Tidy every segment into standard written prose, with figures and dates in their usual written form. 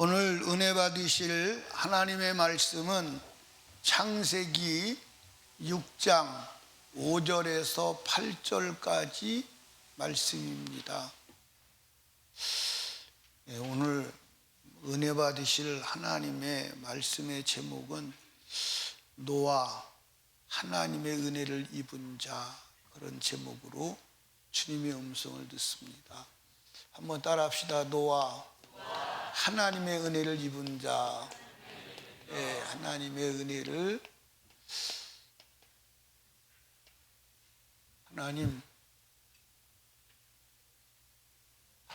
오늘 은혜 받으실 하나님의 말씀은 창세기 6장 5절에서 8절까지 말씀입니다. 오늘 은혜 받으실 하나님의 말씀의 제목은 노아, 하나님의 은혜를 입은 자, 그런 제목으로 주님의 음성을 듣습니다. 한번 따라합시다. 노아, 하나님의 은혜를 입은 자. 하나님의 은혜를, 하나님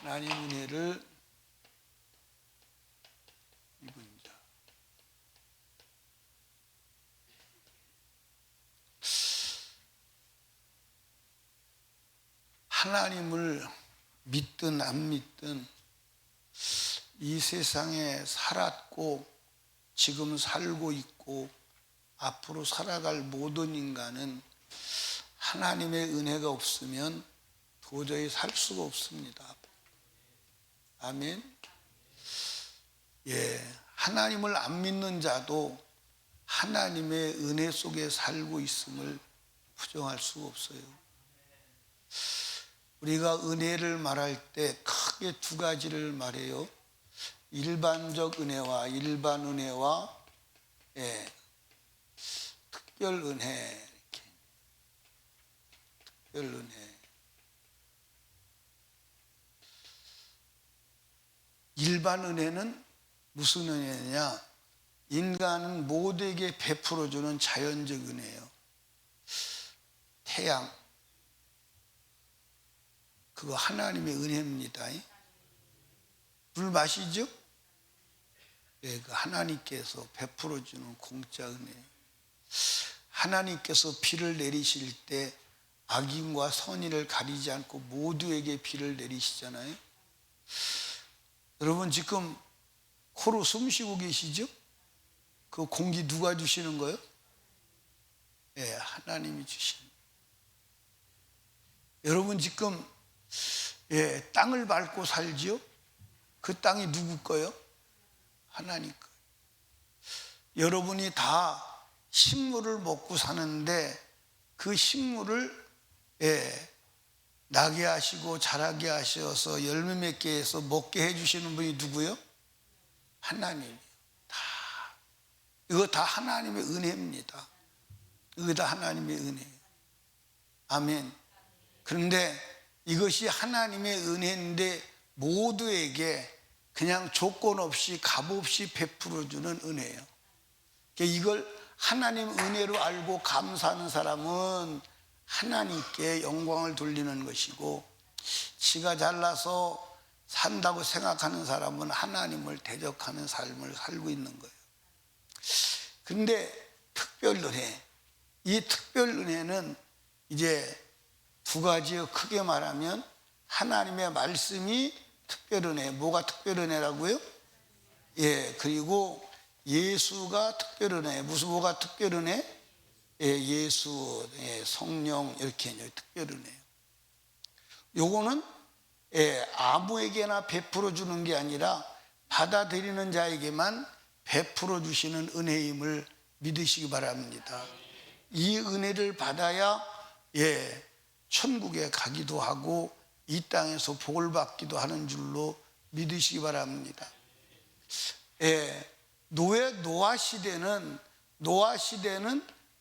은혜를 입은 자. 하나님을 믿든 안 믿든 이 세상에 살았고 지금 살고 있고 앞으로 살아갈 모든 인간은 하나님의 은혜가 없으면 도저히 살 수가 없습니다. 아멘. 하나님을 안 믿는 자도 하나님의 은혜 속에 살고 있음을 부정할 수가 없어요. 우리가 은혜를 말할 때 크게 두 가지를 말해요. 일반적 은혜와 일반 은혜와 특별 은혜. 이렇게. 특별 은혜. 일반 은혜는 무슨 은혜냐? 인간은 모두에게 베풀어주는 자연적 은혜예요. 태양, 그거 하나님의 은혜입니다. 물 마시죠? 그 하나님께서 베풀어주는 공짜 은혜. 하나님께서 비를 내리실 때 악인과 선인을 가리지 않고 모두에게 비를 내리시잖아요. 여러분 지금 코로 숨 쉬고 계시죠? 그 공기 누가 주시는 거예요? 하나님이 주시는. 여러분 지금 땅을 밟고 살지요? 그 땅이 누구 거예요? 하나님 거예요. 여러분이 다 식물을 먹고 사는데 그 식물을 나게 하시고 자라게 하셔서 열매 맺게 해서 먹게 해주시는 분이 누구예요? 하나님이에요. 이거 다 하나님의 은혜입니다. 이거 다 하나님의 은혜예요. 아멘. 그런데 이것이 하나님의 은혜인데 모두에게 그냥 조건 없이 값 없이 베풀어주는 은혜예요. 이걸 하나님 은혜로 알고 감사하는 사람은 하나님께 영광을 돌리는 것이고, 지가 잘나서 산다고 생각하는 사람은 하나님을 대적하는 삶을 살고 있는 거예요. 그런데 특별 은혜, 이 특별 은혜는 이제 두 가지요. 크게 말하면 하나님의 말씀이 특별 은혜. 뭐가 특별 은혜라고요? 그리고 예수가 특별 은혜. 뭐가 특별 은혜? 예수, 성령, 이렇게 특별 은혜예요. 요거는 아무에게나 베풀어 주는 게 아니라 받아들이는 자에게만 베풀어 주시는 은혜임을 믿으시기 바랍니다. 이 은혜를 받아야 천국에 가기도 하고 이 땅에서 복을 받기도 하는 줄로 믿으시기 바랍니다. 노아 시대는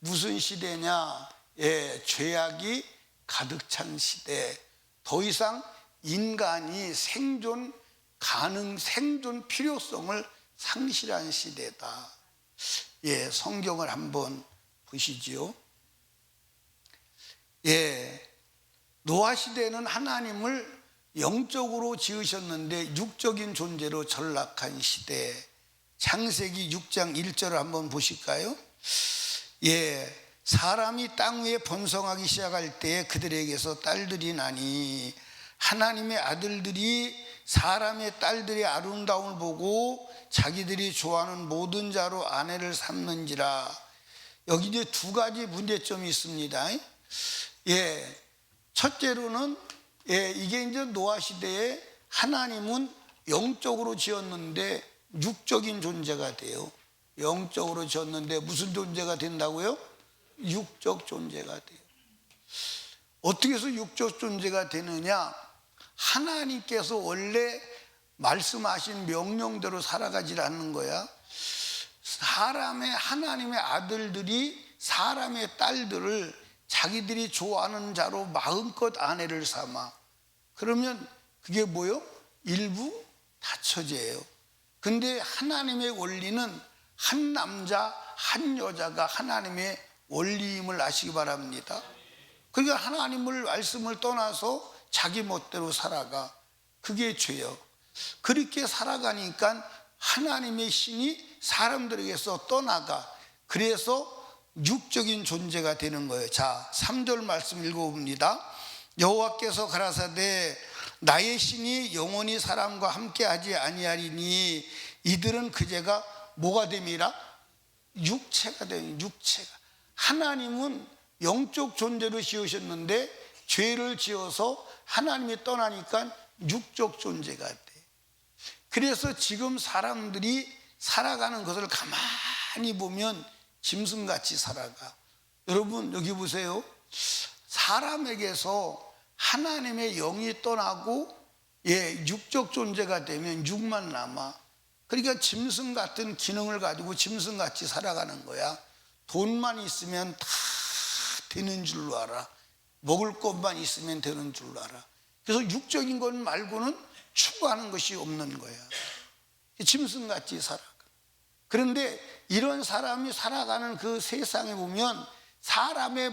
무슨 시대냐? 죄악이 가득 찬 시대. 더 이상 인간이 생존 필요성을 상실한 시대다. 성경을 한번 보시지요. 노아 시대는 하나님을 영적으로 지으셨는데 육적인 존재로 전락한 시대. 창세기 6장 1절을 한번 보실까요? 사람이 땅 위에 번성하기 시작할 때 그들에게서 딸들이 나니 하나님의 아들들이 사람의 딸들의 아름다움을 보고 자기들이 좋아하는 모든 자로 아내를 삼는지라. 여기 이제 두 가지 문제점이 있습니다. 첫째로는 이게 이제 노아 시대에 하나님은 영적으로 지었는데 육적인 존재가 돼요. 영적으로 졌는데 무슨 존재가 된다고요? 육적 존재가 돼요. 어떻게 해서 육적 존재가 되느냐? 하나님께서 원래 말씀하신 명령대로 살아가지 않는 거야. 하나님의 아들들이 사람의 딸들을 자기들이 좋아하는 자로 마음껏 아내를 삼아. 그러면 그게 뭐요? 일부 다처제예요. 근데 하나님의 원리는 한 남자 한 여자가 하나님의 원리임을 아시기 바랍니다. 그러니까 하나님을 말씀을 떠나서 자기 멋대로 살아가. 그게 죄요. 그렇게 살아가니까 하나님의 신이 사람들에게서 떠나가. 그래서 육적인 존재가 되는 거예요. 자, 3절 말씀 읽어봅니다. 여호와께서 가라사대 나의 신이 영원히 사람과 함께하지 아니하리니 이들은 그제가 뭐가 됨이라? 육체가 돼요. 육체가. 하나님은 영적 존재로 지으셨는데 죄를 지어서 하나님이 떠나니까 육적 존재가 돼. 그래서 지금 사람들이 살아가는 것을 가만히 보면 짐승같이 살아가. 여러분 여기 보세요. 사람에게서 하나님의 영이 떠나고 육적 존재가 되면 육만 남아. 그러니까 짐승 같은 기능을 가지고 짐승같이 살아가는 거야. 돈만 있으면 다 되는 줄로 알아. 먹을 것만 있으면 되는 줄로 알아. 그래서 육적인 것 말고는 추구하는 것이 없는 거야. 짐승같이 살아가. 그런데 이런 사람이 살아가는 그 세상에 보면 사람의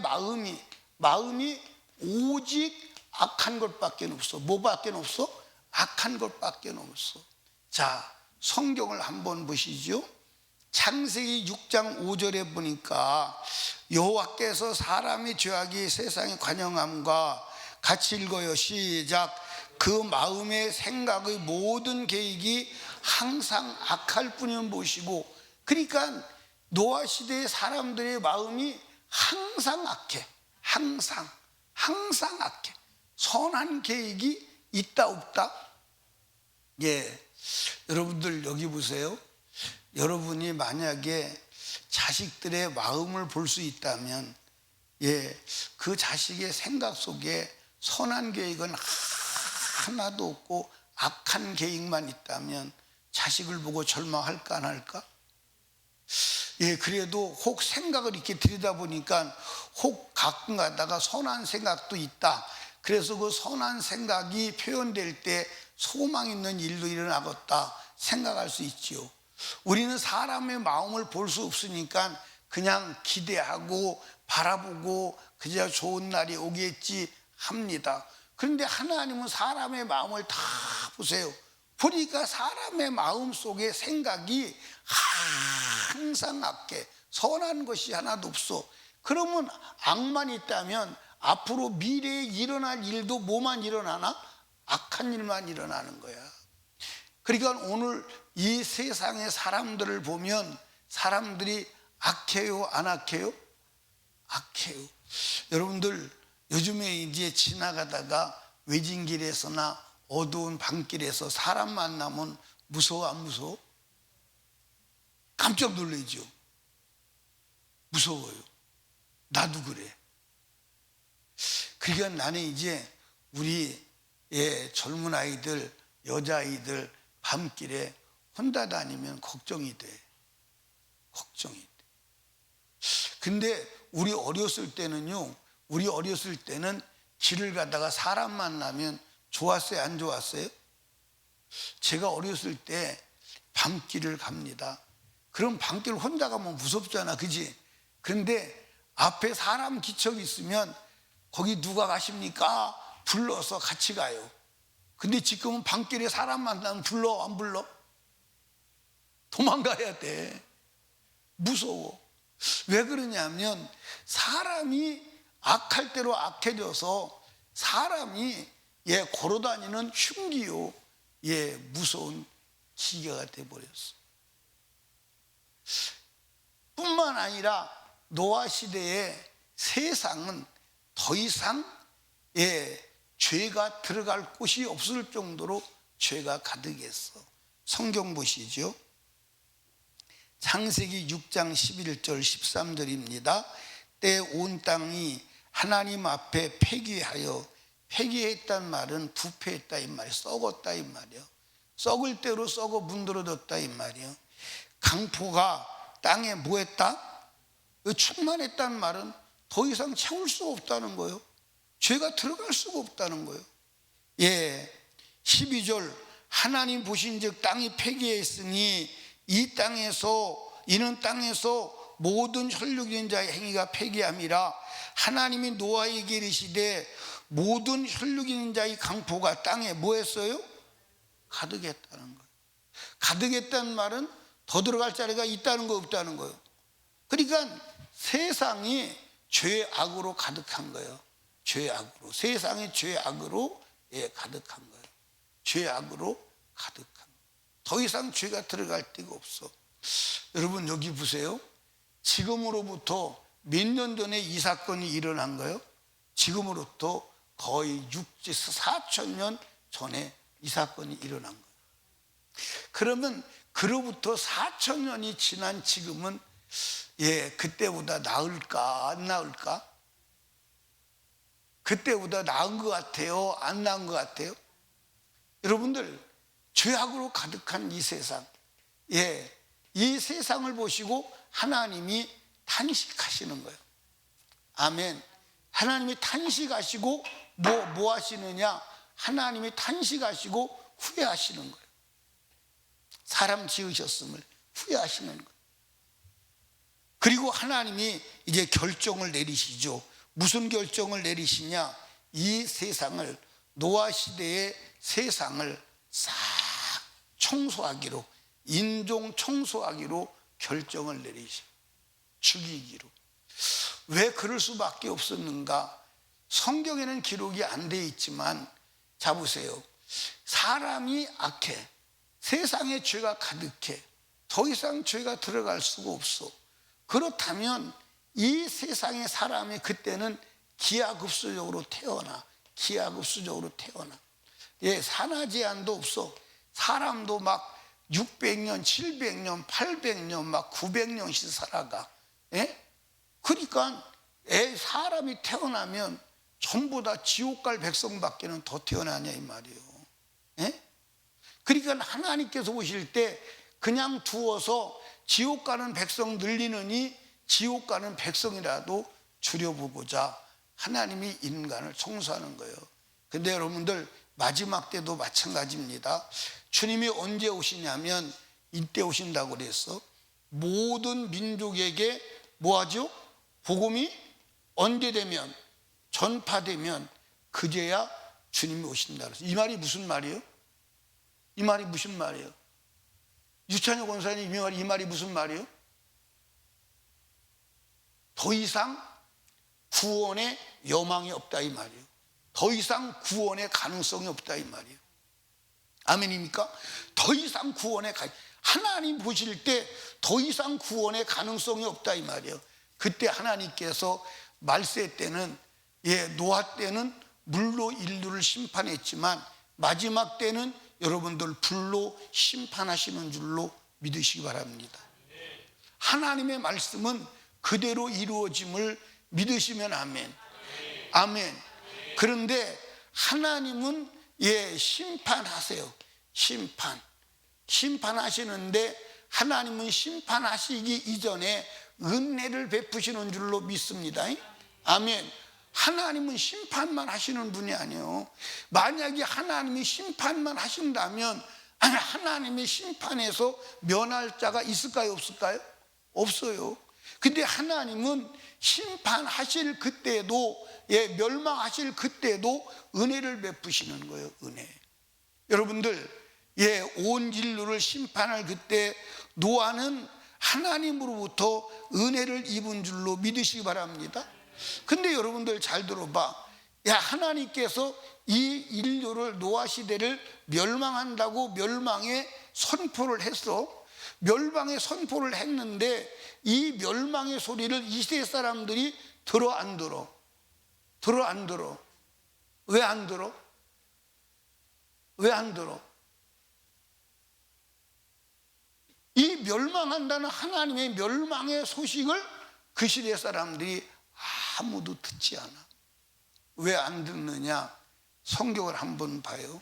마음이 오직 악한 것밖에 없어. 뭐밖에 없어? 악한 것밖에 없어. 자, 성경을 한번 보시죠. 창세기 6장 5절에 보니까 여호와께서 사람이 죄악이 세상에 관영함과 같이 읽어요. 시작. 그 마음의 생각의 모든 계획이 항상 악할 뿐이면 보시고. 그러니까 노아 시대의 사람들의 마음이 항상 악해. 항상 악해. 선한 계획이 있다 없다? 여러분들 여기 보세요. 여러분이 만약에 자식들의 마음을 볼 수 있다면 그 자식의 생각 속에 선한 계획은 하나도 없고 악한 계획만 있다면 자식을 보고 절망할까 안 할까? 그래도 혹 생각을 이렇게 들여다보니까 혹 가끔 가다가 선한 생각도 있다. 그래서 그 선한 생각이 표현될 때 소망 있는 일도 일어나겠다 생각할 수 있지요. 우리는 사람의 마음을 볼 수 없으니까 그냥 기대하고 바라보고 그저 좋은 날이 오겠지 합니다. 그런데 하나님은 사람의 마음을 다 보세요. 보니까 사람의 마음 속에 생각이 항상 악해. 선한 것이 하나도 없어. 그러면 악만 있다면 앞으로 미래에 일어날 일도 뭐만 일어나나? 악한 일만 일어나는 거야. 그러니까 오늘 이 세상의 사람들을 보면 사람들이 악해요, 안 악해요? 악해요. 여러분들 요즘에 이제 지나가다가 외진길에서나 어두운 밤길에서 사람 만나면 무서워 안 무서워? 깜짝 놀라죠. 무서워요. 나도 그래. 그러니까 나는 이제 우리 젊은 아이들, 여자아이들 밤길에 혼자 다니면 걱정이 돼. 걱정이 돼. 근데 우리 어렸을 때는요, 우리 어렸을 때는 길을 가다가 사람 만나면 좋았어요, 안 좋았어요? 제가 어렸을 때 밤길을 갑니다. 그럼 밤길 혼자 가면 무섭잖아, 그지? 그런데 앞에 사람 기척이 있으면 거기 누가 가십니까? 불러서 같이 가요. 근데 지금은 밤길에 사람 만나면 불러, 안 불러? 도망가야 돼. 무서워. 왜 그러냐면 사람이 악할 대로 악해져서 사람이 걸어다니는 흉기요, 무서운 기계가 돼버렸어. 뿐만 아니라 노아 시대의 세상은 더 이상 죄가 들어갈 곳이 없을 정도로 죄가 가득했어. 성경 보시죠. 창세기 6장 11절 13절입니다. 때 온 땅이 하나님 앞에 폐기하여, 폐기했단 말은 부패했다 이 말이에요. 썩었다 이 말이에요. 썩을 대로 썩어 문드러졌다 이 말이에요. 강포가 땅에 뭐 했다? 충만했다는 말은 더 이상 채울 수가 없다는 거예요. 죄가 들어갈 수가 없다는 거예요. 12절 하나님 보신즉 땅이 폐기했으니 이는 땅에서 모든 혈육 있는 자의 행위가 폐기함이라. 하나님이 노아에게 이르시되 모든 혈육 있는 자의 강포가 땅에 뭐 했어요? 가득했다는 거예요. 가득했다는 말은 더 들어갈 자리가 있다는 거 없다는 거예요. 그러니까 세상이 죄악으로 가득한 거예요. 죄악으로, 세상이 죄악으로 가득한 거예요. 죄악으로 가득한 거예요. 더 이상 죄가 들어갈 데가 없어. 여러분 여기 보세요. 지금으로부터 몇 년 전에 이 사건이 일어난 거예요? 지금으로부터 거의 4,000년 전에 이 사건이 일어난 거예요. 그러면 그로부터 4,000년이 지난 지금은 그때보다 나을까 안 나을까? 그때보다 나은 것 같아요? 안 나은 것 같아요? 여러분들 죄악으로 가득한 이 세상, 이 세상을 보시고 하나님이 탄식하시는 거예요. 아멘. 하나님이 탄식하시고 뭐 하시느냐? 하나님이 탄식하시고 후회하시는 거예요. 사람 지으셨음을 후회하시는 거예요. 그리고 하나님이 이제 결정을 내리시죠. 무슨 결정을 내리시냐? 이 세상을, 노아 시대의 세상을 싹 청소하기로, 인종 청소하기로 결정을 내리시죠. 죽이기로. 왜 그럴 수밖에 없었는가? 성경에는 기록이 안 돼 있지만, 자 보세요. 사람이 악해, 세상에 죄가 가득해, 더 이상 죄가 들어갈 수가 없어. 그렇다면 이 세상의 사람이 그때는 기하급수적으로 태어나. 산하 제한도 없어. 사람도 막 600년, 700년, 800년, 막 900년씩 살아가. 그러니까 사람이 태어나면 전부 다 지옥 갈 백성밖에는 더 태어나냐 이 말이에요. 그러니까 하나님께서 오실 때 그냥 두어서 지옥 가는 백성 늘리느니 지옥 가는 백성이라도 줄여보고자 하나님이 인간을 청소하는 거예요. 근데 여러분들 마지막 때도 마찬가지입니다. 주님이 언제 오시냐면 이때 오신다고 그랬어. 모든 민족에게 뭐하죠? 복음이 언제 되면, 전파되면 그제야 주님이 오신다 그랬어. 이 말이 무슨 말이에요? 이 말이 무슨 말이에요? 유찬혁 권사님 이 말이 무슨 말이에요? 더 이상 구원의 여망이 없다 이 말이에요. 더 이상 구원의 가능성이 없다 이 말이에요. 아멘입니까? 더 이상 하나님 보실 때 더 이상 구원의 가능성이 없다 이 말이에요. 그때 하나님께서 말세 때는, 노아 때는 물로 인류를 심판했지만 마지막 때는 여러분들 불로 심판하시는 줄로 믿으시기 바랍니다. 하나님의 말씀은 그대로 이루어짐을 믿으시면 아멘. 아멘. 그런데 하나님은 심판하세요. 심판하시는데 하나님은 심판하시기 이전에 은혜를 베푸시는 줄로 믿습니다. 아멘. 하나님은 심판만 하시는 분이 아니에요. 만약에 하나님이 심판만 하신다면 하나님의 심판에서 면할 자가 있을까요? 없을까요? 없어요. 근데 하나님은 심판하실 그때도, 멸망하실 그때도 은혜를 베푸시는 거예요. 은혜. 여러분들, 온 인류를 심판할 그때 노아는 하나님으로부터 은혜를 입은 줄로 믿으시기 바랍니다. 근데 여러분들 잘 들어봐. 하나님께서 이 인류를, 노아 시대를 멸망한다고 멸망의 선포를 했어. 멸망의 선포를 했는데 이 멸망의 소리를 이 시대 사람들이 들어 안 들어? 들어 안 들어? 왜 안 들어? 왜 안 들어? 이 멸망한다는 하나님의 멸망의 소식을 그 시대 사람들이 아무도 듣지 않아. 왜 안 듣느냐? 성경을 한번 봐요.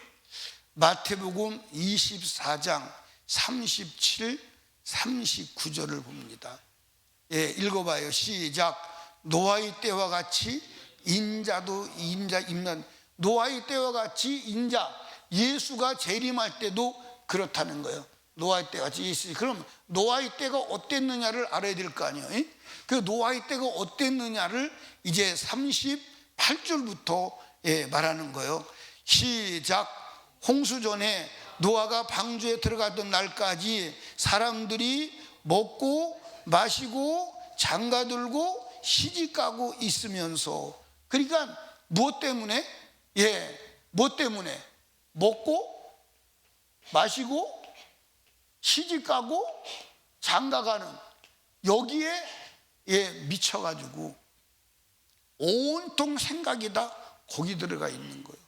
마태복음 24장 37, 39절을 봅니다. 예, 읽어봐요. 시작. 노아의 때와 같이 인자도 임난. 노아의 때와 같이 인자, 예수가 재림할 때도 그렇다는 거예요. 노아의 때 같이 예수. 그럼 노아의 때가 어땠느냐를 알아야 될 거 아니에요. 그 노아의 때가 어땠느냐를 이제 38절부터 말하는 거예요. 시작. 홍수 전에 노아가 방주에 들어가던 날까지 사람들이 먹고 마시고 장가들고 시집가고 있으면서, 그러니까 무엇 때문에? 뭐 때문에? 먹고 마시고 시집가고 장가가는, 여기에 미쳐가지고 온통 생각이 다 거기 들어가 있는 거예요.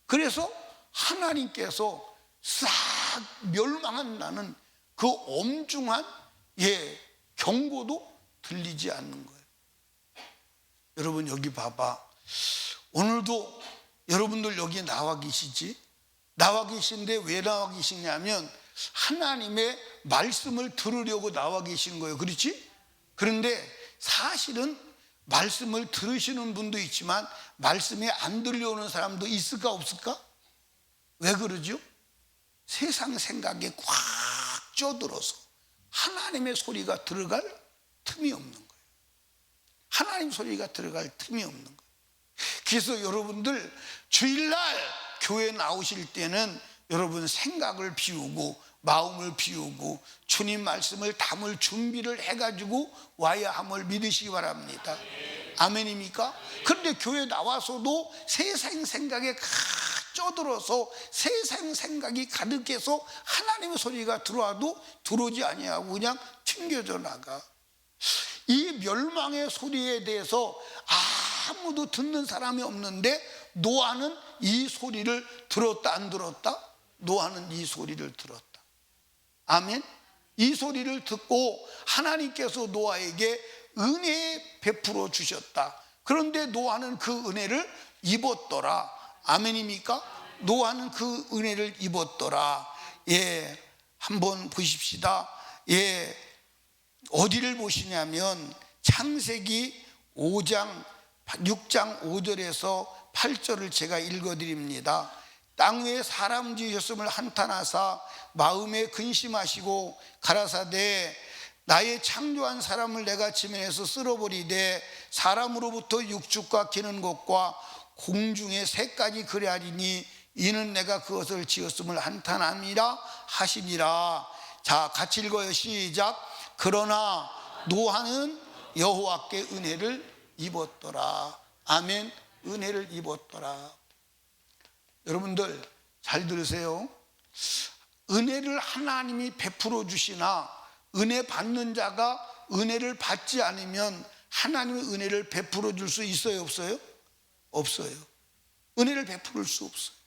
그래서 하나님께서 싹 멸망한다는 그 엄중한 경고도 들리지 않는 거예요. 여러분 여기 봐봐. 오늘도 여러분들 여기 나와 계시지? 나와 계신데 왜 나와 계시냐면 하나님의 말씀을 들으려고 나와 계신 거예요. 그렇지? 그런데 사실은 말씀을 들으시는 분도 있지만 말씀이 안 들려오는 사람도 있을까 없을까? 왜 그러죠? 세상 생각에 꽉 쪄들어서 하나님의 소리가 들어갈 틈이 없는 거예요. 하나님 소리가 들어갈 틈이 없는 거예요. 그래서 여러분들 주일날 교회 나오실 때는 여러분 생각을 비우고 마음을 비우고 주님 말씀을 담을 준비를 해가지고 와야 함을 믿으시기 바랍니다. 아멘입니까? 그런데 교회 나와서도 세상 생각에 쪄들어서 세상 생각이 가득해서 하나님의 소리가 들어와도 들어오지 아니하고 그냥 튕겨져 나가. 이 멸망의 소리에 대해서 아무도 듣는 사람이 없는데 노아는 이 소리를 들었다 안 들었다? 노아는 이 소리를 들었다. 아멘. 이 소리를 듣고 하나님께서 노아에게 은혜 베풀어 주셨다. 그런데 노아는 그 은혜를 입었더라. 아멘입니까? 노아는 그 은혜를 입었더라. 한번 보십시다. 어디를 보시냐면 창세기 5장 6장 5절에서 8절을 제가 읽어드립니다. 땅 위에 사람 지으셨음을 한탄하사 마음에 근심하시고 가라사대 나의 창조한 사람을 내가 지면에서 쓸어버리되 사람으로부터 육축과 기는 것과 공중의 새까지 그리하리니 이는 내가 그것을 지었음을 한탄함이라 하시니라. 자, 같이 읽어요. 시작. 그러나 노아는 여호와께 은혜를 입었더라. 아멘. 은혜를 입었더라. 여러분들 잘 들으세요. 은혜를 하나님이 베풀어 주시나 은혜 받는 자가 은혜를 받지 않으면 하나님의 은혜를 베풀어 줄 수 있어요 없어요? 없어요. 은혜를 베풀 수 없어요.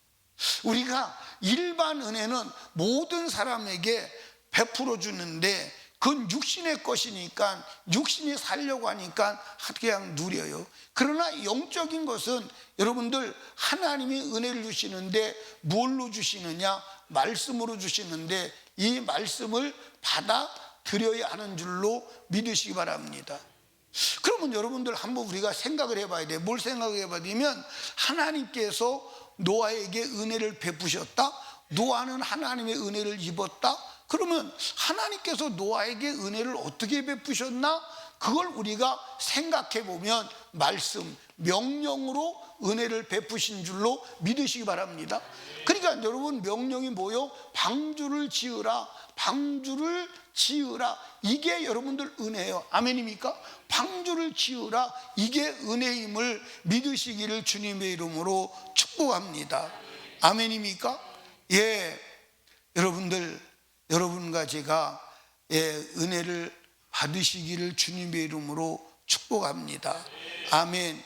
우리가 일반 은혜는 모든 사람에게 베풀어 주는데 그건 육신의 것이니까 육신이 살려고 하니까 그냥 누려요. 그러나 영적인 것은 여러분들 하나님이 은혜를 주시는데 뭘로 주시느냐? 말씀으로 주시는데 이 말씀을 받아들여야 하는 줄로 믿으시기 바랍니다. 그러면 여러분들 한번 우리가 생각을 해봐야 돼. 뭘 생각해 봐야 되면 하나님께서 노아에게 은혜를 베푸셨다. 노아는 하나님의 은혜를 입었다. 그러면 하나님께서 노아에게 은혜를 어떻게 베푸셨나? 그걸 우리가 생각해 보면 말씀, 명령으로 은혜를 베푸신 줄로 믿으시기 바랍니다. 그러니까 여러분 명령이 뭐요? 방주를 지으라. 방주를 지으라. 이게 여러분들 은혜예요. 아멘입니까? 방주를 지으라. 이게 은혜임을 믿으시기를 주님의 이름으로 축복합니다. 아멘입니까? 여러분들, 여러분과 제가 은혜를 받으시기를 주님의 이름으로 축복합니다. 아멘.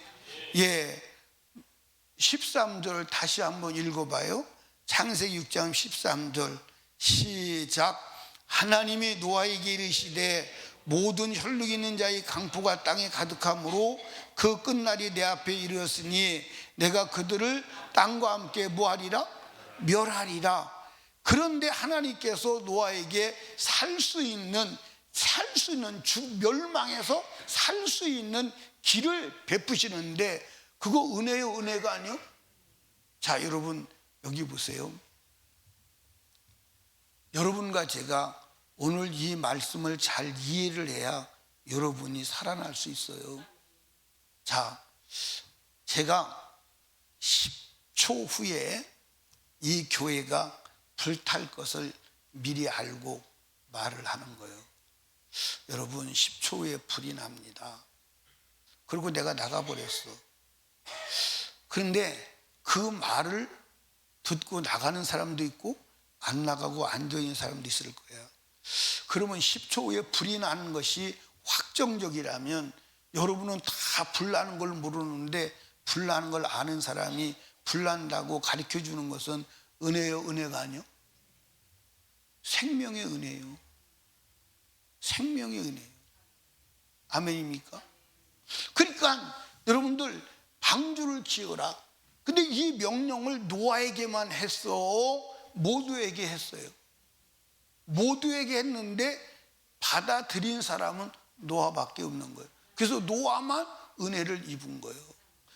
13절 다시 한번 읽어봐요. 창세기 6장 13절 시작. 하나님이 노아에게 이르시되 모든 혈육 있는 자의 강포가 땅에 가득하므로 그 끝날이 내 앞에 이르렀으니 내가 그들을 땅과 함께 뭐하리라? 멸하리라. 그런데 하나님께서 노아에게 살 수 있는 멸망에서 살 수 있는 길을 베푸시는데, 그거 은혜요 은혜가 아니요? 자, 여러분 여기 보세요. 여러분과 제가 오늘 이 말씀을 잘 이해를 해야 여러분이 살아날 수 있어요. 자, 제가 10초 후에 이 교회가 불탈 것을 미리 알고 말을 하는 거예요. 여러분 10초 후에 불이 납니다. 그리고 내가 나가버렸어. 그런데 그 말을 듣고 나가는 사람도 있고 안 나가고 앉아있는 사람도 있을 거야. 그러면 10초 후에 불이 나는 것이 확정적이라면 여러분은 다 불나는 걸 모르는데 불나는 걸 아는 사람이 불난다고 가르쳐 주는 것은 은혜요 은혜가 아니요? 생명의 은혜요. 생명의 은혜요. 아멘입니까? 그러니까 여러분들 방주를 지으라. 근데 이 명령을 노아에게만 했어? 모두에게 했어요. 모두에게 했는데 받아들인 사람은 노아밖에 없는 거예요. 그래서 노아만 은혜를 입은 거예요.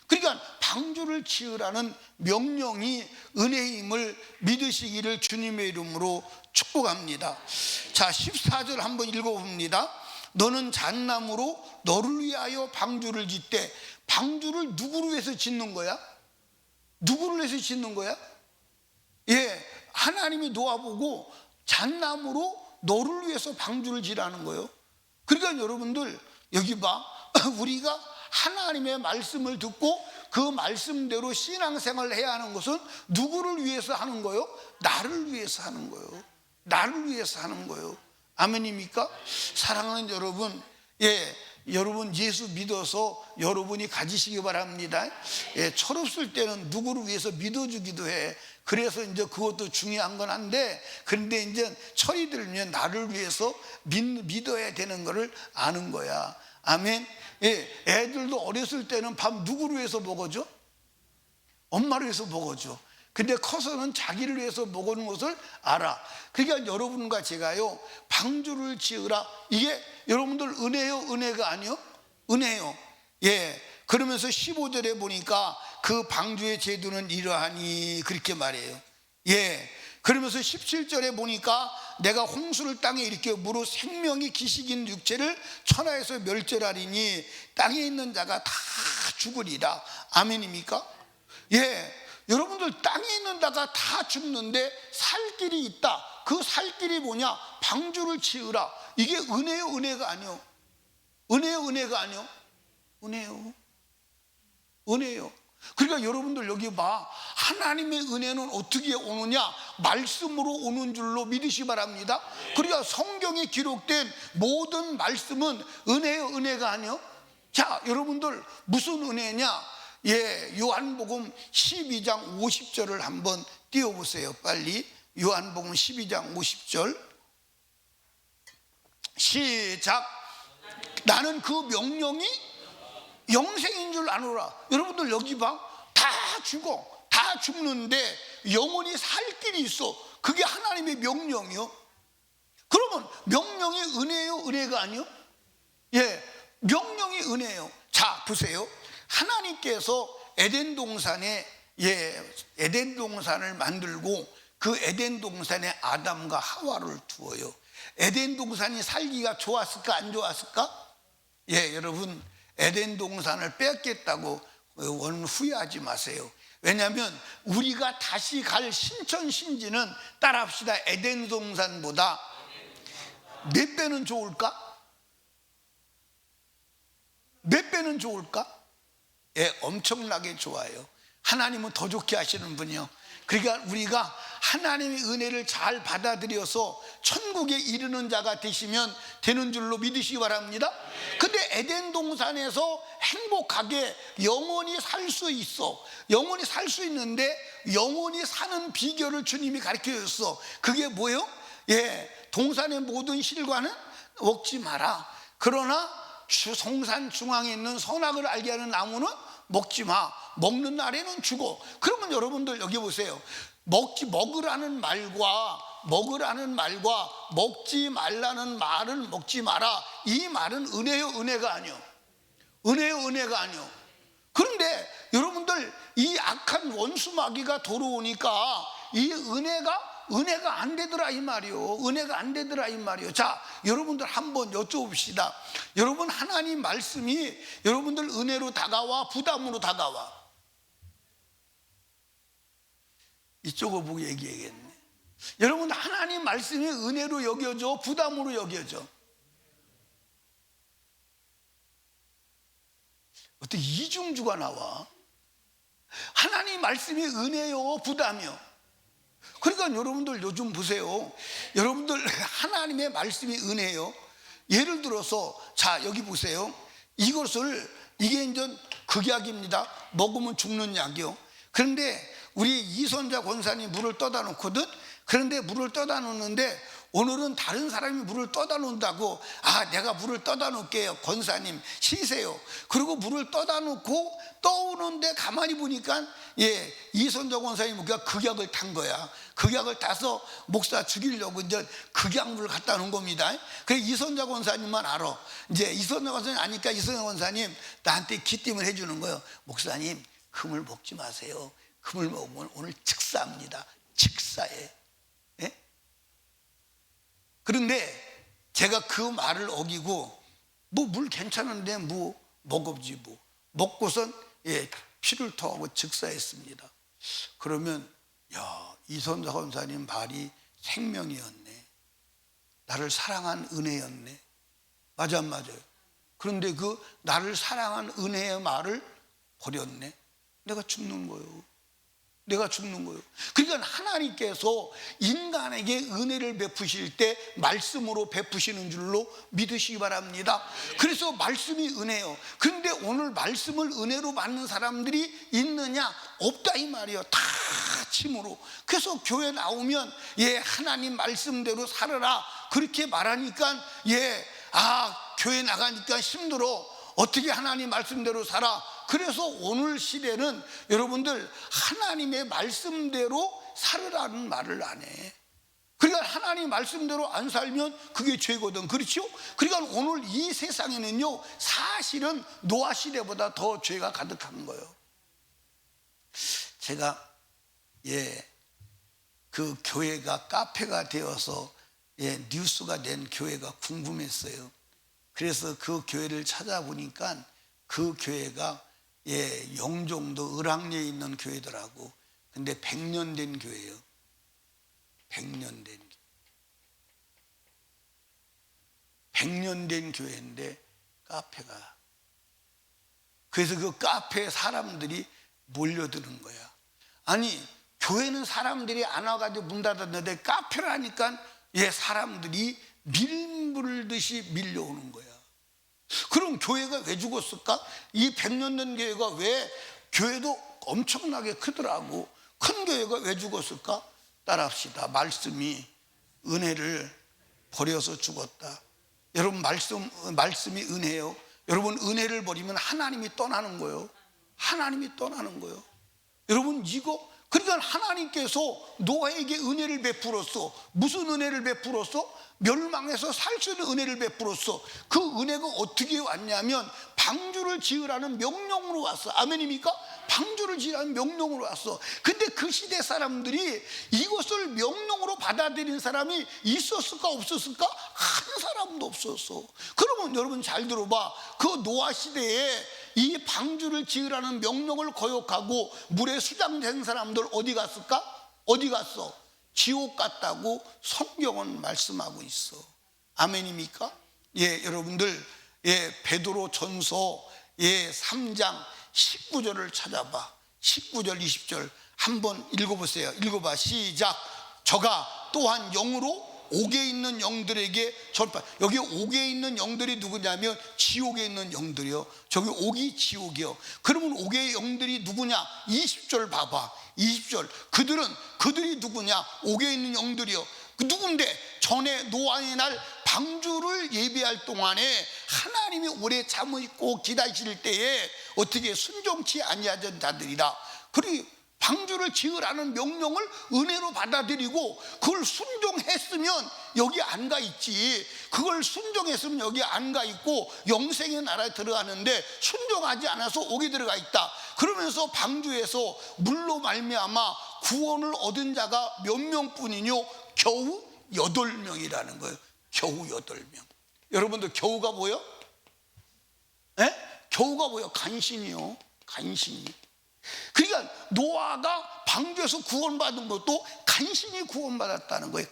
그러니까 방주를 지으라는 명령이 은혜임을 믿으시기를 주님의 이름으로 축복합니다. 자, 14절 한번 읽어봅니다. 너는 잣나무로 너를 위하여 방주를 짓되, 방주를 누구를 위해서 짓는 거야? 누구를 위해서 짓는 거야? 예, 하나님이 노아 보고 잣나무로 너를 위해서 방주를 지라는 거예요. 그러니까 여러분들 여기 봐. 우리가 하나님의 말씀을 듣고 그 말씀대로 신앙생활을 해야 하는 것은 누구를 위해서 하는 거예요? 나를 위해서 하는 거예요. 나를 위해서 하는 거예요. 아멘입니까? 사랑하는 여러분, 예, 여러분 예수 믿어서 여러분이 가지시기 바랍니다. 예, 철없을 때는 누구를 위해서 믿어주기도 해. 그래서 이제 그것도 중요한 건 한데, 그런데 이제 철이 들면 나를 위해서 믿어야 되는 거를 아는 거야. 아멘. 예, 애들도 어렸을 때는 밥 누구를 위해서 먹어줘? 엄마를 위해서 먹어줘. 근데 커서는 자기를 위해서 먹는 것을 알아. 그러니까 여러분과 제가요, 방주를 지으라. 이게 여러분들 은혜요 은혜가 아니요? 은혜요. 예. 그러면서 15절에 보니까 그 방주의 제도는 이러하니 그렇게 말해요. 예. 그러면서 17절에 보니까 내가 홍수를 땅에 일으켜 무로 생명이 기식인 육체를 천하에서 멸절하리니 땅에 있는 자가 다 죽으리라. 아멘입니까? 예. 여러분들 땅에 있는 자가 다 죽는데 살 길이 있다. 그 살 길이 뭐냐? 방주를 지으라. 이게 은혜요 은혜가 아니요? 은혜요 은혜가 아니요? 은혜요. 은혜요. 그러니까 여러분들 여기 봐. 하나님의 은혜는 어떻게 오느냐? 말씀으로 오는 줄로 믿으시 바랍니다. 그러니까 성경에 기록된 모든 말씀은 은혜요 은혜가 아니요? 자, 여러분들 무슨 은혜냐? 예, 요한복음 12장 50절을 한번 띄워보세요. 빨리. 요한복음 12장 50절 시작. 나는 그 명령이 영생인 줄 아노라. 여러분들 여기 봐. 다 죽어. 다 죽는데 영원히 살 길이 있어. 그게 하나님의 명령이요. 그러면 명령이 은혜요 은혜가 아니요? 예, 명령이 은혜요. 자, 보세요. 하나님께서 에덴 동산에 에덴 동산을 만들고 그 에덴 동산에 아담과 하와를 두어요. 에덴 동산이 살기가 좋았을까 안 좋았을까? 예, 여러분 에덴 동산을 뺏겠다고 후회하지 마세요. 왜냐하면 우리가 다시 갈 신천신지는 따라합시다. 에덴 동산보다 몇 배는 좋을까? 몇 배는 좋을까? 예, 엄청나게 좋아요. 하나님은 더 좋게 하시는 분이요. 그러니까 우리가 하나님의 은혜를 잘 받아들여서 천국에 이르는 자가 되시면 되는 줄로 믿으시기 바랍니다. 근데 에덴 동산에서 행복하게 영원히 살 수 있어. 영원히 살 수 있는데 영원히 사는 비결을 주님이 가르쳐 줬어. 그게 뭐예요? 예, 동산의 모든 실과는 먹지 마라. 그러나 동산 중앙에 있는 선악을 알게 하는 나무는 먹지 마. 먹는 날에는 죽어. 그러면 여러분들 여기 보세요. 먹으라는 말과 먹지 말라는 말은 먹지 마라. 이 말은 은혜요, 은혜가 아니요. 은혜요, 은혜가 아니요. 그런데 여러분들 이 악한 원수 마귀가 들어오니까 이 은혜가 안 되더라 이 말이요. 은혜가 안 되더라 이 말이요. 자, 여러분들 한번 여쭤봅시다. 여러분, 하나님 말씀이 여러분들 은혜로 다가와, 부담으로 다가와? 이쪽을 보고 얘기해야겠네. 여러분, 하나님 말씀이 은혜로 여겨져, 부담으로 여겨져? 어떻게 이중주가 나와? 하나님 말씀이 은혜요, 부담이요? 그러니까 여러분들 요즘 보세요. 여러분들 하나님의 말씀이 은혜요. 예를 들어서 자, 여기 보세요. 이게 이제 극약입니다. 먹으면 죽는 약이요. 그런데 우리 이선자 권사님 물을 떠다 놓거든. 그런데 물을 떠다 놓는데 오늘은 다른 사람이 물을 떠다 놓는다고, 내가 물을 떠다 놓을게요, 권사님 쉬세요. 그리고 물을 떠다 놓고 떠오는데 가만히 보니까 이선자 권사님 극약을 탄 거야. 극약을 타서 목사 죽이려고 이제 극약물을 갖다 놓은 겁니다. 그래, 이선자 권사님만 알아. 이제 이선자 권사님 아니까 이선자 권사님 나한테 기침을 해주는 거예요. 목사님, 금을 먹지 마세요. 금을 먹으면 오늘 직사합니다. 직사에. 그런데 제가 그 말을 어기고 물 괜찮은데 먹어보지 먹고선 피를 토하고 즉사했습니다. 그러면 이선자 권사님 말이 생명이었네. 나를 사랑한 은혜였네. 맞아요. 그런데 그 나를 사랑한 은혜의 말을 버렸네. 내가 죽는 거예요. 그러니까 하나님께서 인간에게 은혜를 베푸실 때 말씀으로 베푸시는 줄로 믿으시기 바랍니다. 그래서 말씀이 은혜요. 그런데 오늘 말씀을 은혜로 받는 사람들이 있느냐? 없다 이 말이에요. 다 침으로. 그래서 교회 나오면 하나님 말씀대로 살아라 그렇게 말하니까 교회 나가니까 힘들어. 어떻게 하나님 말씀대로 살아? 그래서 오늘 시대는 여러분들 하나님의 말씀대로 살으라는 말을 안 해. 그러니까 하나님 말씀대로 안 살면 그게 죄거든. 그렇죠? 그러니까 오늘 이 세상에는요, 사실은 노아 시대보다 더 죄가 가득한 거예요. 제가 그 교회가 카페가 되어서 뉴스가 된 교회가 궁금했어요. 그래서 그 교회를 찾아보니까 그 교회가 영종도 을왕리에 있는 교회더라고. 근데 100년 된 교회예요. 100년 된 교회인데 카페가. 그래서 그 카페에 사람들이 몰려드는 거야. 아니, 교회는 사람들이 안 와가지고 문 닫았는데 카페라니까 사람들이 밀물듯이 밀려오는 거야. 그럼 교회가 왜 죽었을까? 이 100년 된 교회가 왜, 교회도 엄청나게 크더라고. 큰 교회가 왜 죽었을까? 따라합시다. 말씀이 은혜를 버려서 죽었다. 여러분, 말씀이 은혜예요. 여러분, 은혜를 버리면 하나님이 떠나는 거예요. 여러분, 그러니까 하나님께서 노아에게 은혜를 베풀었어. 무슨 은혜를 베풀었어? 멸망해서 살 수 있는 은혜를 베풀었어. 그 은혜가 어떻게 왔냐면 방주를 지으라는 명령으로 왔어. 아멘입니까? 방주를 지으라는 명령으로 왔어. 근데 그 시대 사람들이 이것을 명령으로 받아들인 사람이 있었을까 없었을까? 한 사람도 없었어. 그러면 여러분 잘 들어봐. 그 노아 시대에 이 방주를 지으라는 명령을 거역하고 물에 수장된 사람들 어디 갔을까? 어디 갔어? 지옥 갔다고 성경은 말씀하고 있어. 아멘입니까? 여러분들 베드로 전서 3장 19절을 찾아봐. 19절 20절 한번 읽어보세요. 읽어봐. 시작. 저가 또한 영으로 옥에 있는 영들에게 전파. 여기 옥에 있는 영들이 누구냐면 지옥에 있는 영들이요. 저기 옥이 지옥이요. 그러면 옥의 영들이 누구냐? 20절 봐봐. 20절. 그들이 누구냐? 옥에 있는 영들이요. 누군데? 전에 노아의 날 방주를 예비할 동안에 하나님이 오래 참으시고 기다리실 때에 어떻게 순종치 아니하던 자들이라. 그리고 방주를 지으라는 명령을 은혜로 받아들이고 그걸 순종했으면 여기 안 가 있지. 그걸 순종했으면 여기 안 가 있고 영생의 나라에 들어가는데 순종하지 않아서 오게 들어가 있다. 그러면서 방주에서 물로 말미암아 구원을 얻은 자가 몇 명뿐이뇨? 겨우 8명이라는 거예요. 겨우 8명. 여러분들 겨우가 뭐요? 겨우가 뭐요? 간신이요. 간신이. 그러니까 노아가 방주에서 구원받은 것도 간신히 구원받았다는 거예요.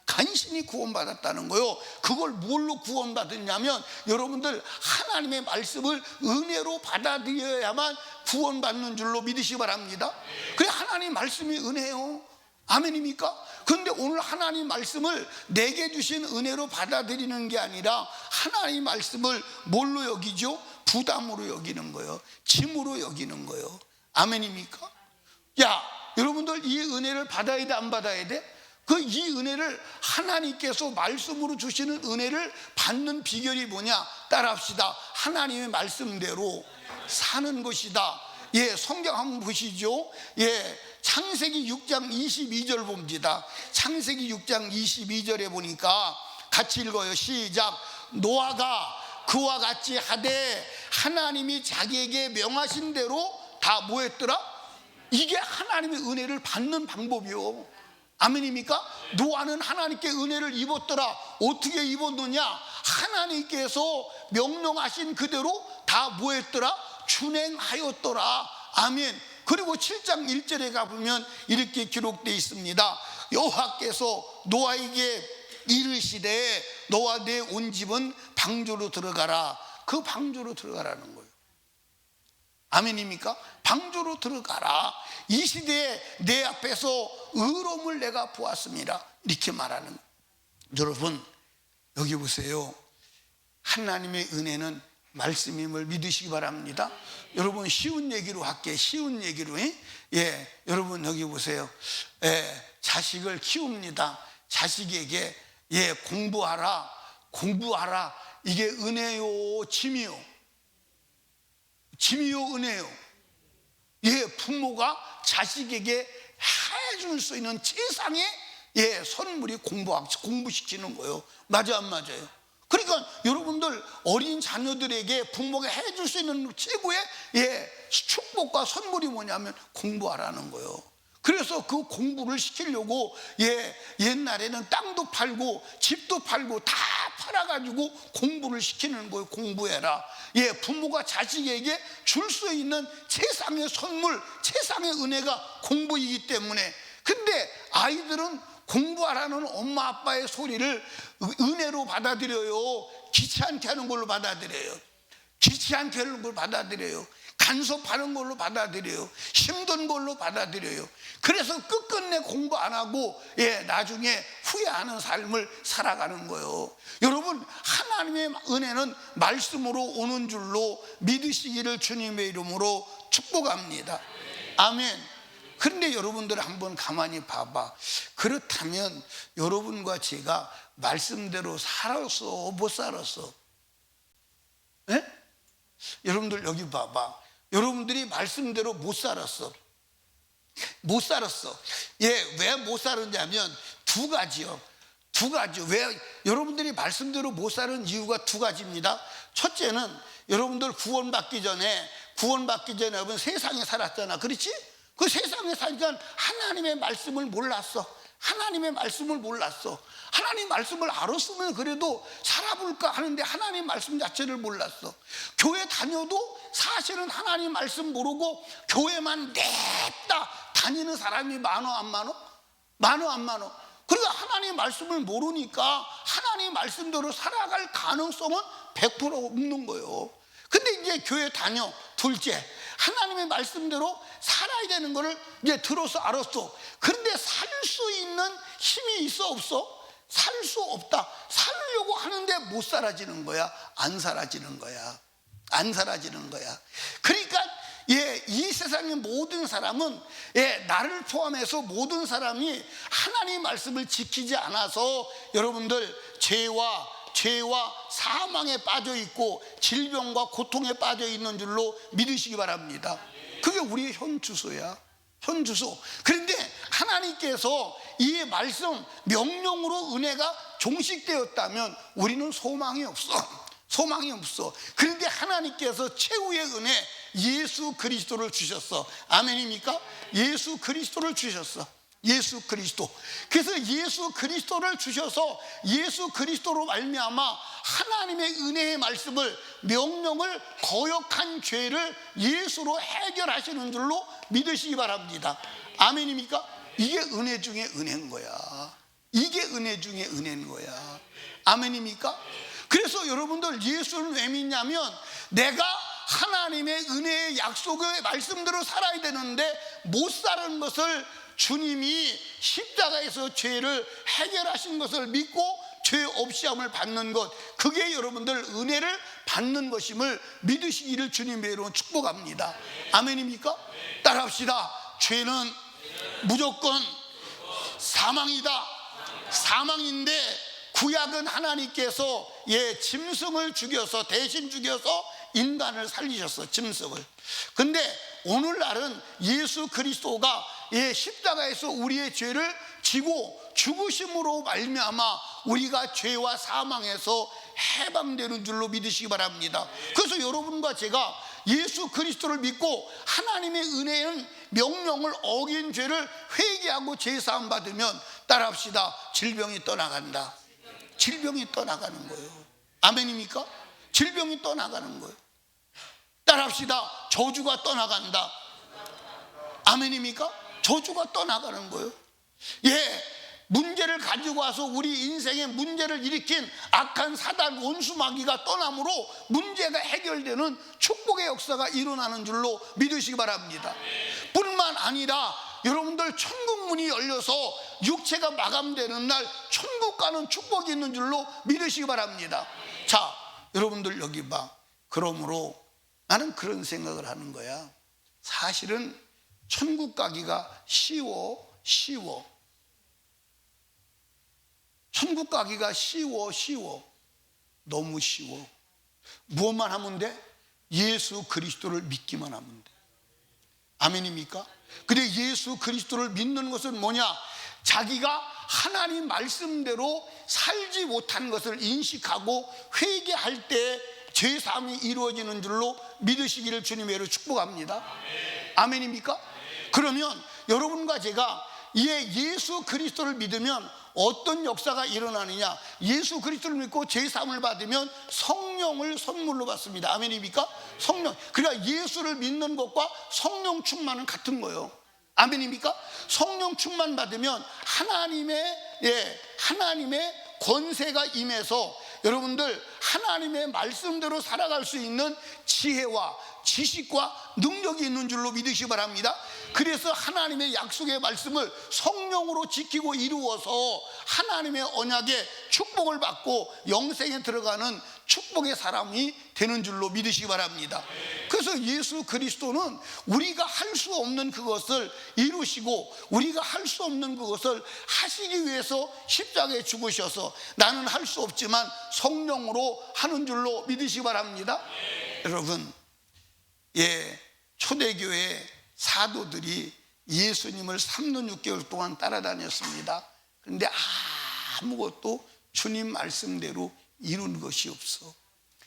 간신히 구원받았다는 거예요. 그걸 뭘로 구원받았냐면 여러분들 하나님의 말씀을 은혜로 받아들여야만 구원받는 줄로 믿으시기 바랍니다. 그래, 하나님 말씀이 은혜요. 아멘입니까? 그런데 오늘 하나님 말씀을 내게 주신 은혜로 받아들이는 게 아니라 하나님 말씀을 뭘로 여기죠? 부담으로 여기는 거예요. 짐으로 여기는 거예요. 아멘입니까? 야, 여러분들 이 은혜를 받아야 돼, 안 받아야 돼? 이 은혜를 하나님께서 말씀으로 주시는 은혜를 받는 비결이 뭐냐? 따라합시다. 하나님의 말씀대로 사는 것이다. 예, 성경 한번 보시죠. 예, 창세기 6장 22절 봅니다. 창세기 6장 22절에 보니까 같이 읽어요. 시작. 노아가 그와 같이 하되 하나님이 자기에게 명하신 대로 다 뭐 했더라? 이게 하나님의 은혜를 받는 방법이요. 아멘입니까? 노아는 하나님께 은혜를 입었더라. 어떻게 입었느냐? 하나님께서 명령하신 그대로 다 뭐 했더라? 준행하였더라. 아멘. 그리고 7장 1절에 가보면 이렇게 기록되어 있습니다. 여호와께서 노아에게 이르시되 너와 내 온 집은 방주로 들어가라. 그 방주로 들어가라는 거예요. 아멘입니까? 방주로 들어가라. 이 시대에 내 앞에서 의로움을 내가 보았습니다. 이렇게 말하는 거예요. 여러분 여기 보세요. 하나님의 은혜는 말씀임을 믿으시기 바랍니다. 여러분 쉬운 얘기로 할게요. 쉬운 얘기로. 예, 여러분 여기 보세요. 예, 자식을 키웁니다. 자식에게 예, 공부하라. 이게 은혜요, 짐이요? 짐이요, 은혜요? 예, 부모가 자식에게 해줄 수 있는 최상의 예, 선물이 공부시키는 거예요. 맞아, 안 맞아요? 그러니까 여러분들 어린 자녀들에게 부모가 해줄 수 있는 최고의 예, 축복과 선물이 뭐냐면 공부하라는 거예요. 그래서 그 공부를 시키려고 예, 옛날에는 땅도 팔고 집도 팔고 다 팔아가지고 공부를 시키는 거예요. 공부해라. 예, 부모가 자식에게 줄 수 있는 최상의 선물, 최상의 은혜가 공부이기 때문에. 근데 아이들은 공부하라는 엄마 아빠의 소리를 은혜로 받아들여요. 귀찮게 하는 걸로 받아들여요. 귀찮게 하는 걸로 받아들여요. 간섭하는 걸로 받아들여요. 힘든 걸로 받아들여요. 그래서 끝끝내 공부 안 하고 예, 나중에 후회하는 삶을 살아가는 거예요. 여러분 하나님의 은혜는 말씀으로 오는 줄로 믿으시기를 주님의 이름으로 축복합니다. 아멘. 그런데 여러분들 한번 가만히 봐봐. 그렇다면 여러분과 제가 말씀대로 살았어, 못 살았어? 예? 여러분들 여기 봐봐. 여러분들이 말씀대로 못 살았어. 못 살았어. 예, 왜 못 살았냐면 두 가지요. 왜 여러분들이 말씀대로 못 사는 이유가 두 가지입니다. 첫째는 여러분들 구원받기 전에 여러분 세상에 살았잖아. 그렇지? 그 세상에 살니까 하나님의 말씀을 몰랐어. 하나님 말씀을 알았으면 그래도 살아볼까 하는데 하나님 말씀 자체를 몰랐어. 교회 다녀도 사실은 하나님 말씀 모르고 교회만 냅다 다니는 사람이 많어 안 많어? 많어. 그러니까 하나님 말씀을 모르니까 하나님 말씀대로 살아갈 가능성은 100% 없는 거예요. 근데 이제 교회 다녀. 둘째, 하나님의 말씀대로 살아야 되는 거를 이제 들어서 알았어. 그런데 살 수 있는 힘이 있어 없어? 살 수 없다. 살려고 하는데 못 살아지는 거야. 안 살아지는 거야. 그러니까 이 세상의 모든 사람은 나를 포함해서 모든 사람이 하나님의 말씀을 지키지 않아서 여러분들 죄와 사망에 빠져 있고 질병과 고통에 빠져 있는 줄로 믿으시기 바랍니다. 그게 우리의 현 주소야. 현 주소. 그런데 하나님께서 이 말씀 명령으로 은혜가 종식되었다면 우리는 소망이 없어. 소망이 없어. 그런데 하나님께서 최후의 은혜 예수 그리스도를 주셨어. 아멘입니까? 예수 그리스도를 주셨어. 예수 그리스도. 그래서 예수 그리스도를 주셔서 예수 그리스도로 말미암아 하나님의 은혜의 말씀을, 명령을, 거역한 죄를 예수로 해결하시는 줄로 믿으시기 바랍니다. 아멘입니까? 이게 은혜 중에 은혜인 거야. 이게 은혜 중에 은혜인 거야. 아멘입니까? 그래서 여러분들 예수를 왜 믿냐면 내가 하나님의 은혜의 약속의 말씀대로 살아야 되는데 못 사는 것을 주님이 십자가에서 죄를 해결하신 것을 믿고 죄 없이함을 받는 것, 그게 여러분들 은혜를 받는 것임을 믿으시기를 주님의 이름으로 축복합니다. 아멘입니까? 따라합시다. 죄는 무조건 사망이다. 사망인데 구약은 하나님께서 짐승을 죽여서, 대신 죽여서 인간을 살리셨어. 짐승을. 근데 오늘날은 예수 그리스도가 십자가에서 우리의 죄를 지고 죽으심으로 말미암아 우리가 죄와 사망에서 해방되는 줄로 믿으시기 바랍니다. 그래서 여러분과 제가 예수 그리스도를 믿고 하나님의 은혜는 명령을 어긴 죄를 회개하고 제사함 받으면 따라합시다. 질병이 떠나간다. 질병이 떠나가는 거예요. 아멘입니까? 질병이 떠나가는 거예요. 따라합시다. 저주가 떠나간다. 아멘입니까? 저주가 떠나가는 거예요. 문제를 가지고 와서 우리 인생에 문제를 일으킨 악한 사단 원수 마귀가 떠남으로 문제가 해결되는 축복의 역사가 일어나는 줄로 믿으시기 바랍니다. 뿐만 아니라 여러분들 천국 문이 열려서 육체가 마감되는 날 천국 가는 축복이 있는 줄로 믿으시기 바랍니다. 자, 여러분들 여기 봐. 그러므로 나는 그런 생각을 하는 거야. 사실은 천국 가기가 쉬워. 천국 가기가 쉬워. 너무 쉬워. 무엇만 하면 돼? 예수 그리스도를 믿기만 하면 돼. 아멘입니까? 근데 예수 그리스도를 믿는 것은 뭐냐? 자기가 하나님 말씀대로 살지 못한 것을 인식하고 회개할 때 죄사함이 이루어지는 줄로 믿으시기를 주님의 이름으로 축복합니다. 아멘입니까? 그러면 여러분과 제가 예수 그리스도를 믿으면 어떤 역사가 일어나느냐? 예수 그리스도를 믿고 죄사함을 받으면 성령을 선물로 받습니다. 아멘입니까? 성령. 그러니까 예수를 믿는 것과 성령 충만은 같은 거예요. 아멘입니까? 성령 충만 받으면 하나님의 권세가 임해서 여러분들 하나님의 말씀대로 살아갈 수 있는 지혜와 지식과 능력이 있는 줄로 믿으시기 바랍니다. 그래서 하나님의 약속의 말씀을 성령으로 지키고 이루어서 하나님의 언약의 축복을 받고 영생에 들어가는 축복의 사람이 되는 줄로 믿으시기 바랍니다. 그래서 예수 그리스도는 우리가 할 수 없는 그것을 이루시고 우리가 할 수 없는 그것을 하시기 위해서 십자가에 죽으셔서 나는 할 수 없지만 성령으로 하는 줄로 믿으시기 바랍니다. 여러분, 초대교회 사도들이 예수님을 3년 6개월 동안 따라다녔습니다. 그런데 아무것도 주님 말씀대로 이룬 것이 없어.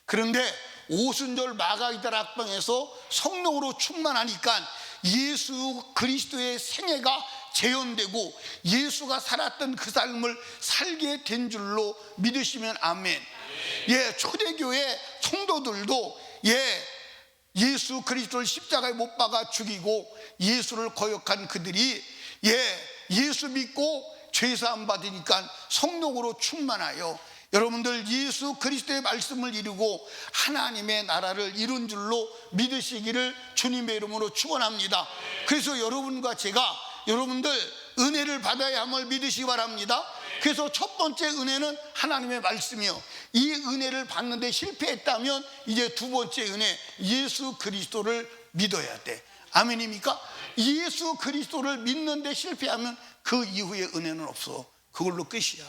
그런데 오순절 마가이다 락방에서 성령으로 충만하니까 예수 그리스도의 생애가 재현되고 예수가 살았던 그 삶을 살게 된 줄로 믿으시면 아멘. 초대교회 성도들도 예수 그리스도를 십자가에 못 박아 죽이고 예수를 거역한 그들이 예수 믿고 죄사함 받으니까 성령으로 충만하여 여러분들 예수 그리스도의 말씀을 이루고 하나님의 나라를 이룬 줄로 믿으시기를 주님의 이름으로 축원합니다. 그래서 여러분과 제가 여러분들 은혜를 받아야 함을 믿으시기 바랍니다. 그래서 첫 번째 은혜는 하나님의 말씀이요. 이 은혜를 받는데 실패했다면 이제 두 번째 은혜, 예수 그리스도를 믿어야 돼. 아멘입니까? 예수 그리스도를 믿는데 실패하면 그 이후에 은혜는 없어. 그걸로 끝이야.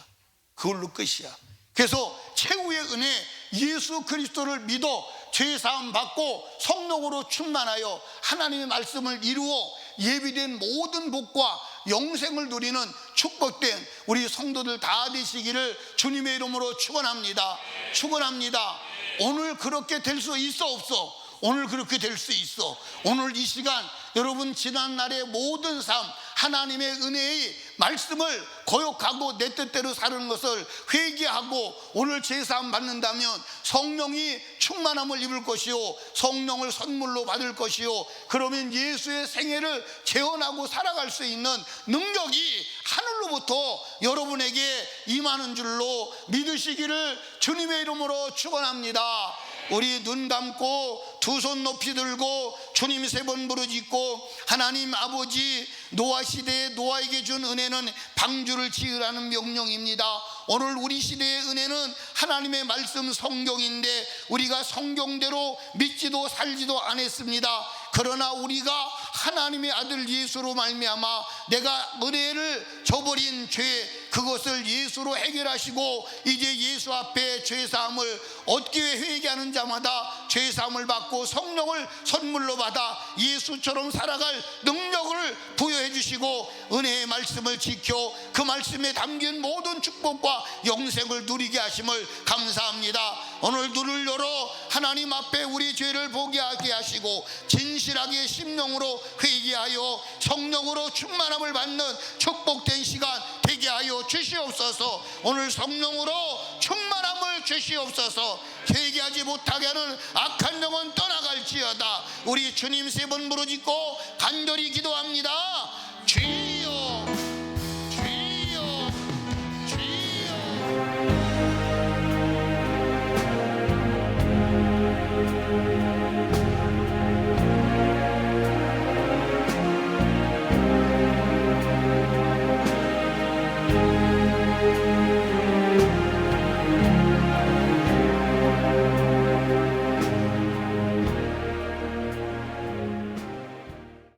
그걸로 끝이야. 그래서 최후의 은혜, 예수 그리스도를 믿어 죄사함 받고 성령으로 충만하여 하나님의 말씀을 이루어 예비된 모든 복과 영생을 누리는 축복된 우리 성도들 다 되시기를 주님의 이름으로 축원합니다. 축원합니다. 오늘 그렇게 될 수 있어 없어? 오늘 그렇게 될 수 있어. 오늘 이 시간 여러분 지난날의 모든 삶, 하나님의 은혜의 말씀을 거역하고 내 뜻대로 사는 것을 회개하고 오늘 제사함 받는다면 성령이 충만함을 입을 것이요, 성령을 선물로 받을 것이요, 그러면 예수의 생애를 재현하고 살아갈 수 있는 능력이 하늘로부터 여러분에게 임하는 줄로 믿으시기를 주님의 이름으로 축원합니다. 우리 눈 감고 두 손 높이 들고 주님 3번 부르짖고, 하나님 아버지, 노아 시대에 노아에게 준 은혜는 방주를 지으라는 명령입니다. 오늘 우리 시대의 은혜는 하나님의 말씀 성경인데 우리가 성경대로 믿지도 살지도 않았습니다. 그러나 우리가 하나님의 아들 예수로 말미암아 내가 은혜를 저버린 죄, 그것을 예수로 해결하시고 이제 예수 앞에 죄사함을 얻기 위해 회개하는 자마다 죄사함을 받고 성령을 선물로 받아 예수처럼 살아갈 능력을 부여해 주시고 은혜의 말씀을 지켜 그 말씀에 담긴 모든 축복과 영생을 누리게 하심을 감사합니다. 오늘 눈을 열어 하나님 앞에 우리 죄를 보게 하게 하시고 진실하게 심령으로 회개하여 성령으로 충만함을 받는 축복된 시간 되게 하여 주시옵소서. 오늘 성령으로 충만함을 주시옵소서. 회개하지 못하게 하는 악한 영은 떠나갈지어다. 우리 주님 3번 부르짖고 간절히 기도합니다.